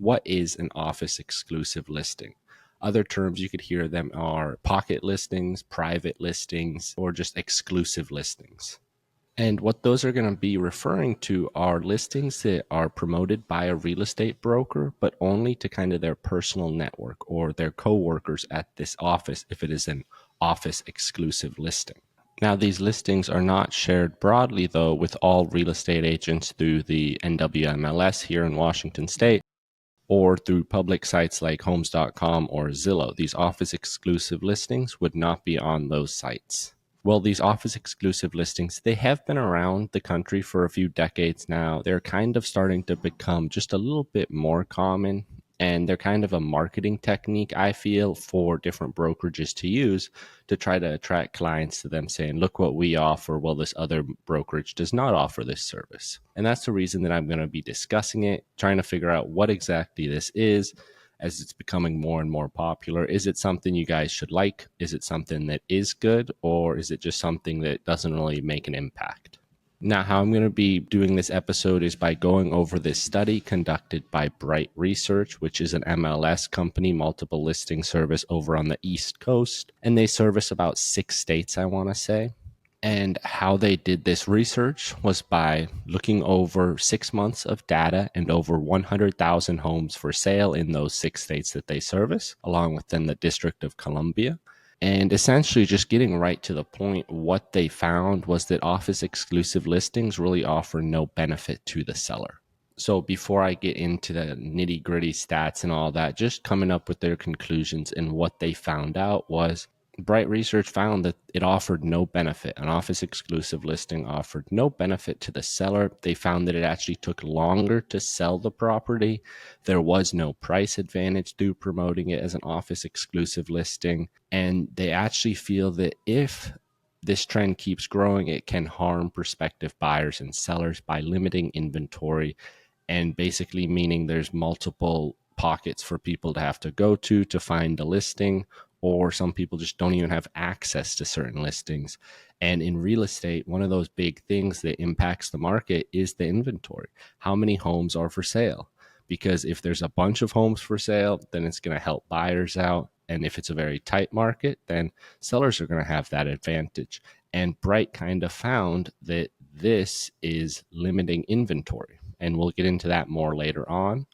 what is an office exclusive listing? Other terms you could hear them are pocket listings, private listings, or just exclusive listings. And what those are going to be referring to are listings that are promoted by a real estate broker, but only to kind of their personal network or their coworkers at this office if it is an office exclusive listing. Now, these listings are not shared broadly, though, with all real estate agents through the NWMLS here in Washington State or through public sites like homes.com or Zillow. These office exclusive listings would not be on those sites. Well, these office exclusive listings, they have been around the country for a few decades now. They're kind of starting to become just a little bit more common, and they're kind of a marketing technique, I feel, for different brokerages to use to try to attract clients to them, saying, look what we offer. Well, this other brokerage does not offer this service. And that's the reason that I'm going to be discussing it, trying to figure out what exactly this is, as it's becoming more and more popular. Is it something you guys should like? Is it something that is good? Or is it just something that doesn't really make an impact? Now, how I'm going to be doing this episode is by going over this study conducted by Bright Research, which is an MLS company, multiple listing service over on the East Coast. And they service about 6 states, I want to say. And how they did this research was by looking over 6 months of data and over 100,000 homes for sale in those 6 states that they service, along with then the District of Columbia. And essentially just getting right to the point, what they found was that office exclusive listings really offer no benefit to the seller. So before I get into the nitty gritty stats and all that, just coming up with their conclusions, and what they found out was Bright Research found that it offered no benefit. An office exclusive listing offered no benefit to the seller. They found that it actually took longer to sell the property. There was no price advantage through promoting it as an office exclusive listing. And they actually feel that if this trend keeps growing, it can harm prospective buyers and sellers by limiting inventory, and basically meaning there's multiple pockets for people to have to go to find a listing, or some people just don't even have access to certain listings. And in real estate, one of those big things that impacts the market is the inventory. How many homes are for sale? Because if there's a bunch of homes for sale, then it's going to help buyers out. And if it's a very tight market, then sellers are going to have that advantage. And Bright kind of found that this is limiting inventory. And we'll get into that more later on.